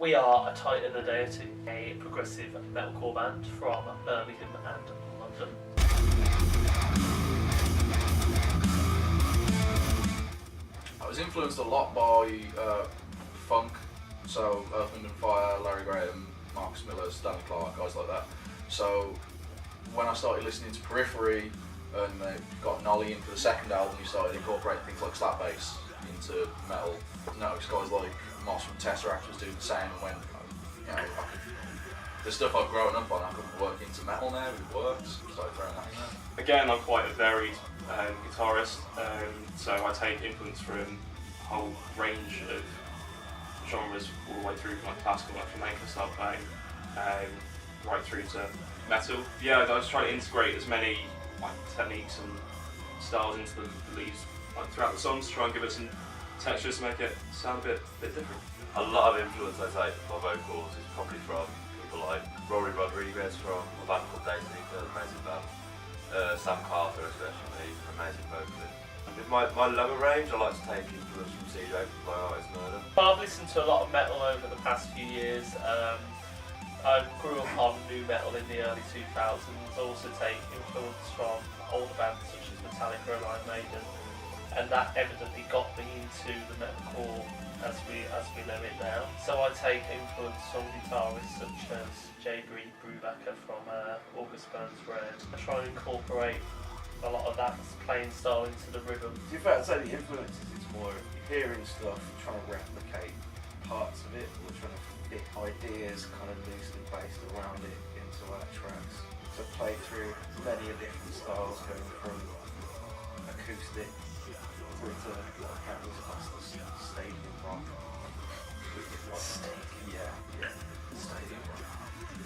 We are a Titan the Deity, a progressive metalcore band from Birmingham and London. I was influenced a lot by funk, so Earth, Wind and Fire, Larry Graham, Marcus Miller, Stanley Clarke, guys like that. So when I started listening to Periphery and they got Nolly in for the second album, we started incorporating things like slap bass into metal. Noticed guys like Moss from Tesseract was doing the same, and when the stuff I've grown up on, I could work into metal now. It works. Started throwing that in there. Again, I'm quite a varied guitarist, so I take influence from a whole range of genres, all the way through from like classical, like flamenco style playing, right through to metal. Yeah, I just try to integrate as many like techniques and styles into the leads like throughout the songs to try and give it some textures to make it sound a bit different. A lot of influence I take from my vocals is probably from people like Rory Rodriguez from a band called Deity, an amazing band. Sam Carter especially, an amazing vocalist. With my lower range, I like to take influence from CJ from My Eyes Murder. I've listened to a lot of metal over the past few years. I grew up on new metal in the early 2000s. I also take influence from older bands such as Metallica and Iron Maiden, and that evidently got me into the metalcore as we know it now. So I take influence from guitarists such as Jay Brubaker from August Burns Red. I try and incorporate a lot of that playing style into the rhythm. To be fair, I'd say the influences, it's more hearing stuff, trying to replicate parts of it, or trying to fit ideas kind of loosely based around it into our tracks. So play through many different styles, going from acoustic through to apparently past the stadium rock. Stadium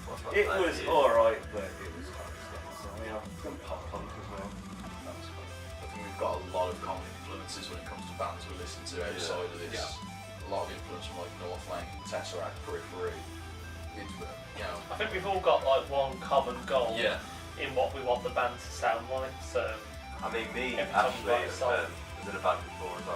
rock. It was alright, but it was kind of stuff. So I mean, I've done pop punk as well. That was fun. I think we've got a lot of common influences when it comes to bands we listen to outside of this. A lot of influence from like Northlane, Tesseract, Periphery. I think we've all got like one common goal in what we want the band to sound like. So I mean, me every time we actually write a song, was in a band before as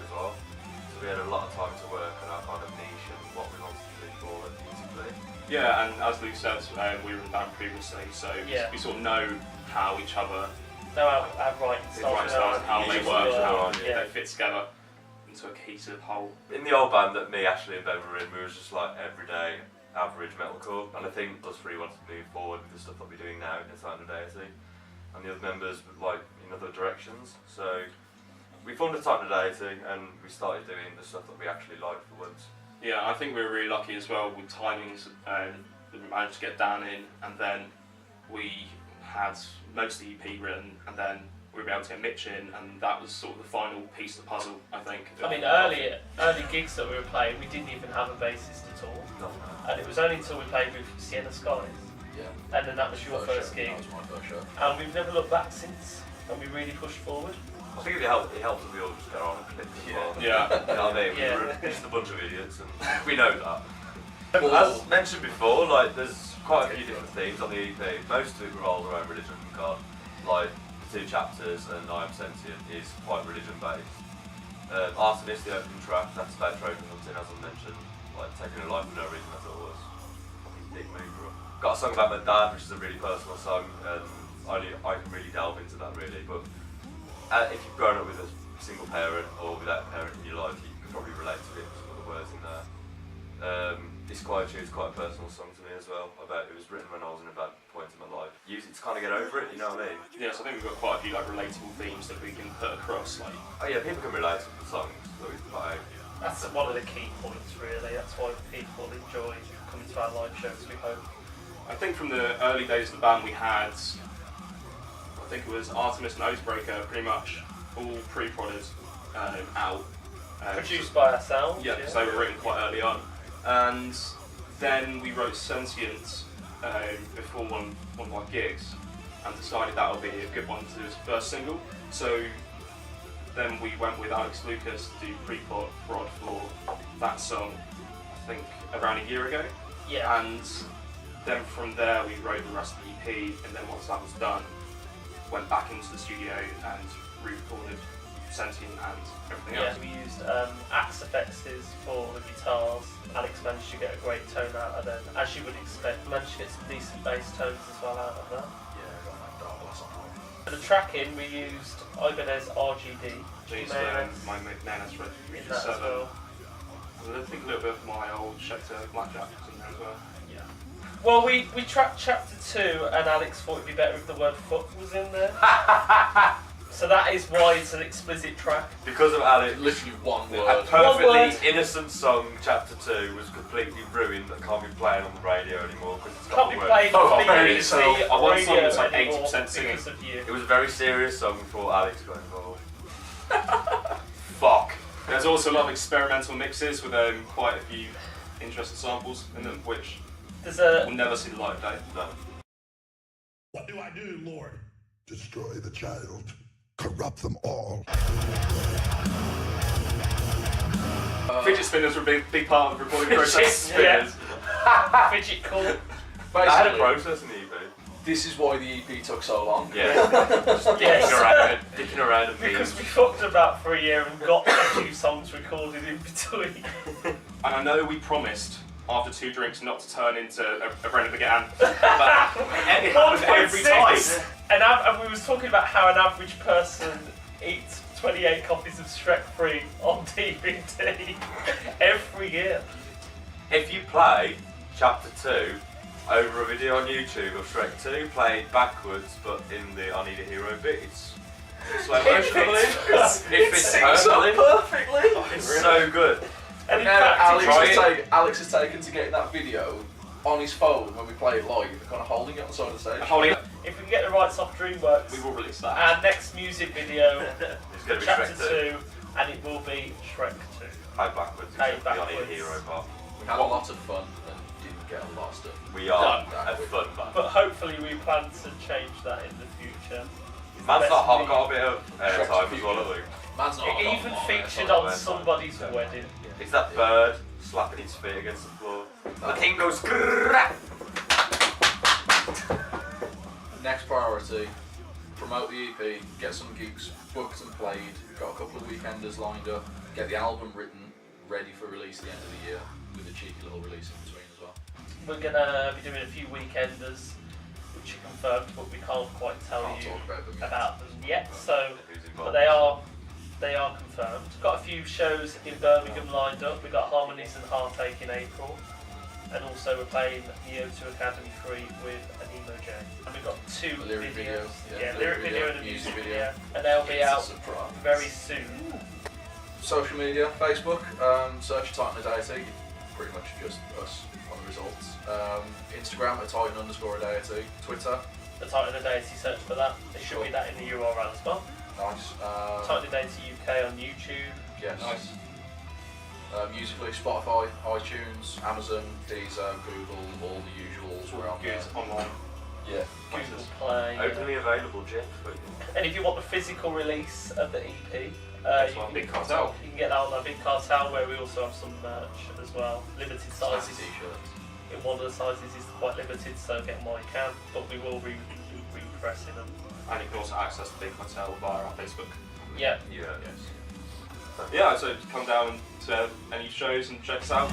well. So we had a lot of time to work on our kind of niche and what we wanted to do for it musically. Yeah, and as Luke said, we were in a band previously, so we sort of know how each other our writing styles, how they work, how they fit together into a cohesive whole. In the old band that me, Ashley and Ben were in, we were just like everyday average metalcore, and I think us three wanted to move forward with the stuff that we're doing now in the Titan the Deity, and the other members would like in other directions. So we formed the Titan the Deity and we started doing the stuff that we actually liked for once. Yeah, I think we were really lucky as well with timings. We managed to get Dan in, and then we had most of the EP written, and then we were able to get Mitch in, and that was sort of the final piece of the puzzle, I think. I mean, early gigs that we were playing, we didn't even have a bassist at all. No. And it was only until we played with Sienna Skies. Yeah. And then that was your first gig. That was my first show. And we've never looked back since, and we really pushed forward. I think it helps that we all just get on and click as well. Yeah. You know what I mean? Yeah. We're just a bunch of idiots, and we know that. As mentioned before, like there's quite a few different themes on the EP. Most of it revolves around religion and God. Like the 2 chapters and I Am Sentient is quite religion based. Artemis, the opening track, that's about trophy hunting, as I mentioned. Like taking a life for no reason at all was a big mover. Got a song about my dad, which is a really personal song, and I can really delve into that really. But if you've grown up with a single parent or without a parent in your life, you can probably relate to it, some of the words in there. Disquietude is quite a personal song to me as well. It was written when I was in a bad point in my life. Use it to kind of get over it, you know what I mean? Yeah, so I think we've got quite a few like relatable themes that we can put across. Like, oh yeah, people can relate to the songs that we put out. That's one of the key points, really. That's why people enjoy coming to our live shows, we hope. I think from the early days of the band we had, I think it was Artemis and Oathbreaker, pretty much all pre-prodded out. Produced by ourselves. Yeah, because they were written quite early on. And then we wrote Sentient before one of our gigs and decided that would be a good one to do as a first single. So then we went with Alex Lucas to do pre-prod for that song, I think around a year ago. Yeah. And then from there we wrote the rest of the EP, and then once that was done, went back into the studio and re-recorded sentient and everything Yeah, else. we used Axe effects for the guitars. Alex managed to get a great tone out of them, as you would expect. Managed to get some decent bass tones as well out of that. Yeah, I got that dark glass on. For the tracking, we used Ibanez RGD. Used my Nanas Red in Future that as 7. well. I think a little bit of my old Schecter Blackjack was in there as well. Yeah. Well, we tracked chapter 2, and Alex thought it'd be better if the word fuck was in there. So that is why it's an explicit track. Because of Alex, Literally one a word. perfectly One word. innocent song, chapter 2, was completely ruined that can't be playing on the radio anymore because it's Can't got be the word played fuck on on it. BBC I want something radio that's like anymore 80% singing. because of you. It was a very serious song before Alex got involved. Fuck. There's also a lot of experimental mixes with quite a few interesting samples in them, which There's a will never see the light of day. No. What do I do, Lord? Destroy the child. Corrupt them all. Fidget spinners were a big part of the recording Fidget process. spinners. fidget call. I had a Basically, process in EP. this is why the EP took so long. Yeah. Just dicking around and Because memes. we fucked about for a year and got a few songs recorded in between. And I know we promised after 2 drinks not to turn into a Brendan McGann. It happens every time. 1.6. And we was talking about how an average person eats 28 copies of Shrek free on DVD every year. If you play chapter 2 over a video on YouTube of Shrek 2, play it backwards but in the I Need a Hero bit, it's slow motion, I believe. It fits perfectly. perfectly. It's so good. And in Now fact, Alex has taken to getting that video on his phone when we play it live, kind of holding it on the side of the stage. Holding it, if we can get the rights off DreamWorks, we will release that. our next music video, It's going to be chapter Shrek 2. 2, and it will be Shrek 2. Play backwards, Play except the I Need a backwards. Hero part. We had a lot of fun and didn't get a lot of stuff. We are Done. a fun band. But hopefully we plan to change that in the future. Man's Best Not Hot lead. got a bit of airtime as well, I think. Man's not It hot even on featured there, on yeah. somebody's wedding. It's that bird slapping its feet against the floor. The thing goes grrrrah. so. Next priority, promote the EP, get some gigs booked and played, got a couple of weekenders lined up, get the album written, ready for release at the end of the year, with a cheeky little release in between as well. We're gonna be doing a few weekenders, which are confirmed, but we can't quite tell Can't you talk about them yet. about them yet. So, Who's but involved? they are confirmed. Got a few shows in Birmingham lined up. We got Harmonies and Heartache in April, and also we're playing the O2 Academy 3 with an emo jam. And we've got 2 A lyric videos. video, Yeah, lyric video and a music video, video. and they'll be It's a out surprise. very soon. Social media, Facebook, search Titan Deity, pretty much just us on the results. Instagram at Titan_Deity, Twitter, The Titan of Deity, search for that. There should be that in the URL as well. nice. Titan of Deity UK on YouTube. Yes. Nice. Musically, Spotify, iTunes, Amazon, Deezer, Google, all the usuals. We're on there. Good online. Yeah. Google Play. Openly available, Jeff. And if you want the physical release of the EP, That's you one can- Big Cartel. You can get that on our Big Cartel, where we also have some merch as well. Limited Snazzy sizes. t-shirts. In one of the sizes is quite limited, so get them while you can. But we will be repressing them. And you can also access the Big Hotel via our Facebook. Yeah. Yeah. Yes. Yeah, so come down to any shows and check us out.